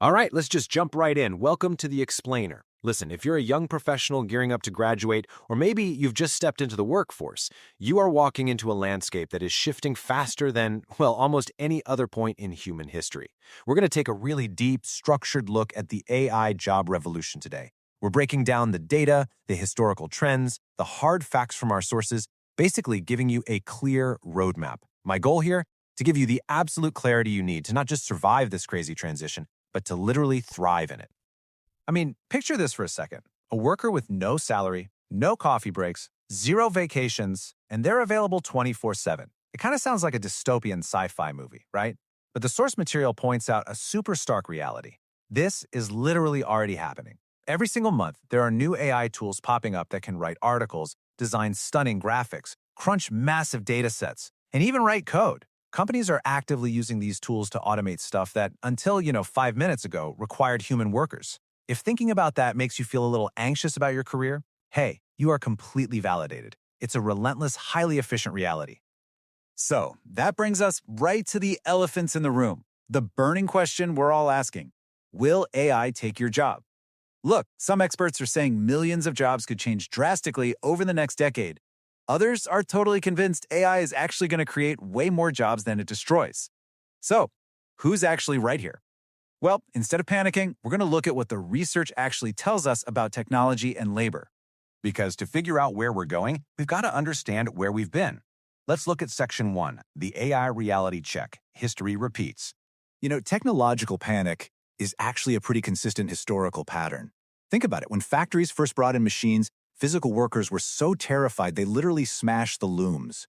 All right, let's just jump right in. Welcome to The Explainer. Listen, if you're a young professional gearing up to graduate, or maybe you've just stepped into the workforce, you are walking into a landscape that is shifting faster than, well, almost any other point in human history. We're going to take a really deep, structured look at the AI job revolution today. We're breaking down the data, the historical trends, the hard facts from our sources, basically giving you a clear roadmap. My goal here? To give you the absolute clarity you need to not just survive this crazy transition, but to literally thrive in it. I mean, picture this for a second. A worker with no salary, no coffee breaks, zero vacations, and they're available 24/7. It kind of sounds like a dystopian sci-fi movie, right? But the source material points out a super stark reality. This is literally already happening. Every single month, there are new AI tools popping up that can write articles, design stunning graphics, crunch massive data sets, and even write code. Companies are actively using these tools to automate stuff that, until, 5 minutes ago, required human workers. If thinking about that makes you feel a little anxious about your career, hey, you are completely validated. It's a relentless, highly efficient reality. So, that brings us right to the elephants in the room. The burning question we're all asking. Will AI take your job? Look, some experts are saying millions of jobs could change drastically over the next decade. Others are totally convinced AI is actually going to create way more jobs than it destroys. So, who's actually right here? Well, instead of panicking, we're going to look at what the research actually tells us about technology and labor. Because to figure out where we're going, we've got to understand where we've been. Let's look at Section 1, the AI reality check. History repeats. Technological panic is actually a pretty consistent historical pattern. Think about it. When factories first brought in machines, physical workers were so terrified they literally smashed the looms.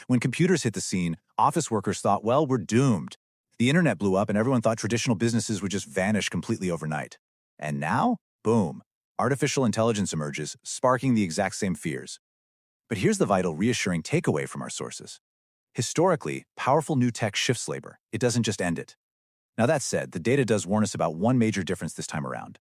When computers hit the scene, office workers thought, well, we're doomed. The internet blew up and everyone thought traditional businesses would just vanish completely overnight. And now, boom, artificial intelligence emerges, sparking the exact same fears. But here's the vital, reassuring takeaway from our sources. Historically, powerful new tech shifts labor. It doesn't just end it. Now that said, the data does warn us about one major difference this time around.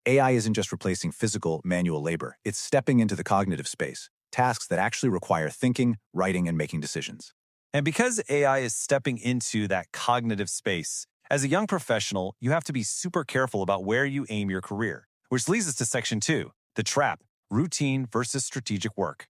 AI isn't just replacing physical, manual labor. It's stepping into the cognitive space, tasks that actually require thinking, writing, and making decisions. And because AI is stepping into that cognitive space, as a young professional, you have to be super careful about where you aim your career, which leads us to Section 2, the trap, routine versus strategic work.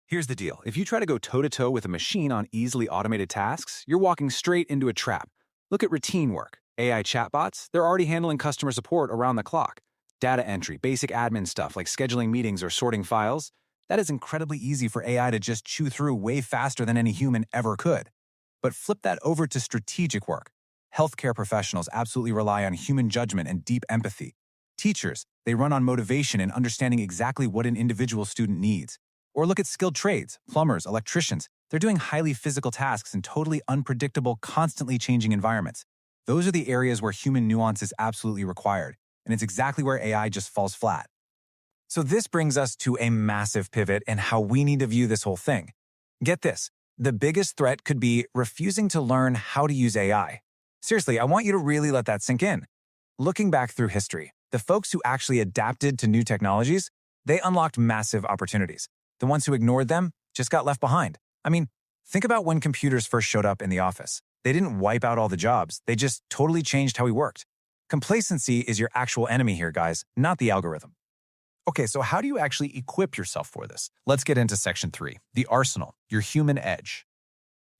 Here's the deal. If you try to go toe-to-toe with a machine on easily automated tasks, you're walking straight into a trap. Look at routine work. AI chatbots, they're already handling customer support around the clock. Data entry, basic admin stuff like scheduling meetings or sorting files, that is incredibly easy for AI to just chew through way faster than any human ever could. But flip that over to strategic work. Healthcare professionals absolutely rely on human judgment and deep empathy. Teachers, they run on motivation and understanding exactly what an individual student needs. Or look at skilled trades, plumbers, electricians. They're doing highly physical tasks in totally unpredictable, constantly changing environments. Those are the areas where human nuance is absolutely required. And it's exactly where AI just falls flat. So this brings us to a massive pivot in how we need to view this whole thing. Get this, the biggest threat could be refusing to learn how to use AI. Seriously, I want you to really let that sink in. Looking back through history, the folks who actually adapted to new technologies, they unlocked massive opportunities. The ones who ignored them just got left behind. I mean, think about when computers first showed up in the office. They didn't wipe out all the jobs. They just totally changed how we worked. Complacency is your actual enemy here, guys, not the algorithm. Okay, so how do you actually equip yourself for this? Let's get into Section 3, the arsenal, your human edge.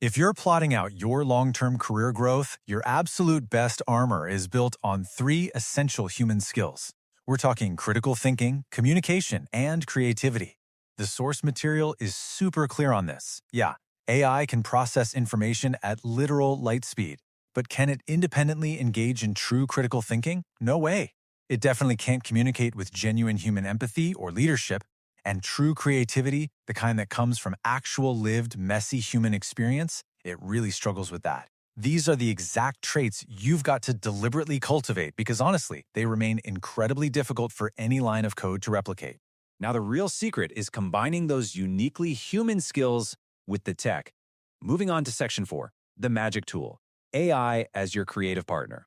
If you're plotting out your long-term career growth, your absolute best armor is built on 3 essential human skills. We're talking critical thinking, communication, and creativity. The source material is super clear on this. Yeah, AI can process information at literal light speed. But can it independently engage in true critical thinking? No way. It definitely can't communicate with genuine human empathy or leadership, and true creativity, the kind that comes from actual lived, messy human experience, it really struggles with that. These are the exact traits you've got to deliberately cultivate because honestly, they remain incredibly difficult for any line of code to replicate. Now, the real secret is combining those uniquely human skills with the tech. Moving on to Section 4, the magic tool. AI as your creative partner.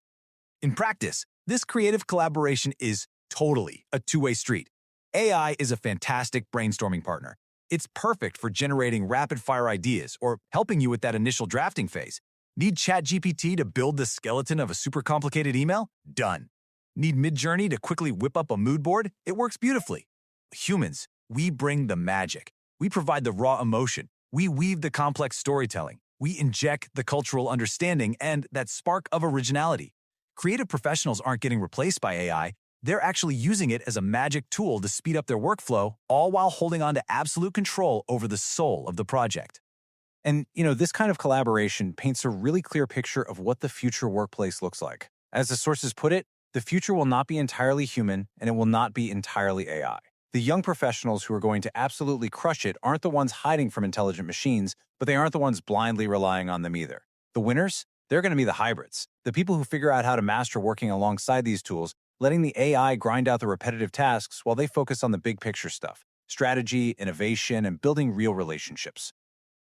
In practice, this creative collaboration is totally a two-way street. AI is a fantastic brainstorming partner. It's perfect for generating rapid-fire ideas or helping you with that initial drafting phase. Need ChatGPT to build the skeleton of a super complicated email? Done. Need Midjourney to quickly whip up a mood board? It works beautifully. Humans, we bring the magic. We provide the raw emotion. We weave the complex storytelling. We inject the cultural understanding and that spark of originality. Creative professionals aren't getting replaced by AI. They're actually using it as a magic tool to speed up their workflow, all while holding on to absolute control over the soul of the project. And, this kind of collaboration paints a really clear picture of what the future workplace looks like. As the sources put it, the future will not be entirely human, and it will not be entirely AI. The young professionals who are going to absolutely crush it aren't the ones hiding from intelligent machines, but they aren't the ones blindly relying on them either. The winners? They're going to be the hybrids, the people who figure out how to master working alongside these tools, letting the AI grind out the repetitive tasks while they focus on the big picture stuff, strategy, innovation, and building real relationships.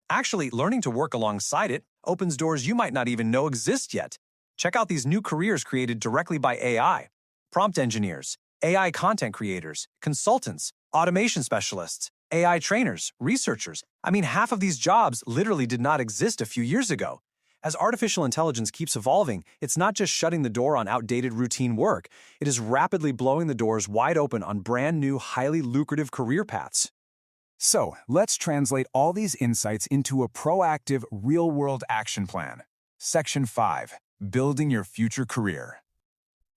Actually, learning to work alongside it opens doors you might not even know exist yet. Check out these new careers created directly by AI. Prompt engineers, AI content creators, consultants, automation specialists, AI trainers, researchers. Half of these jobs literally did not exist a few years ago. As artificial intelligence keeps evolving, it's not just shutting the door on outdated routine work. It is rapidly blowing the doors wide open on brand new, highly lucrative career paths. So, let's translate all these insights into a proactive, real-world action plan. Section 5. Building your future career.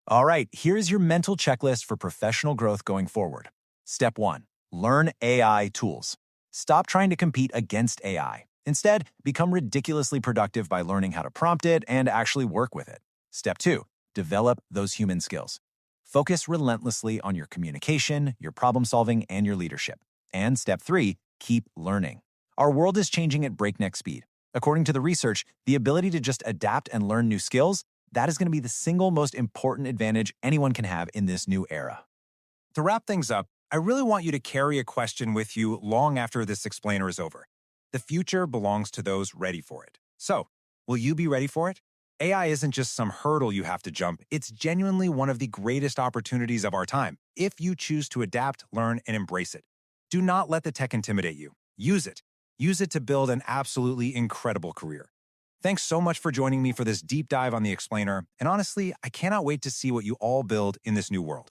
All right, here's your mental checklist for professional growth going forward. Step 1. Learn AI tools. Stop trying to compete against AI. Instead, become ridiculously productive by learning how to prompt it and actually work with it. Step 2. Develop those human skills. Focus relentlessly on your communication, your problem-solving, and your leadership. And step 3, keep learning. Our world is changing at breakneck speed. According to the research, the ability to just adapt and learn new skills, that is going to be the single most important advantage anyone can have in this new era. To wrap things up, I really want you to carry a question with you long after this explainer is over. The future belongs to those ready for it. So, will you be ready for it? AI isn't just some hurdle you have to jump. It's genuinely one of the greatest opportunities of our time, if you choose to adapt, learn, and embrace it. Do not let the tech intimidate you. Use it. Use it to build an absolutely incredible career. Thanks so much for joining me for this deep dive on the explainer, and honestly, I cannot wait to see what you all build in this new world.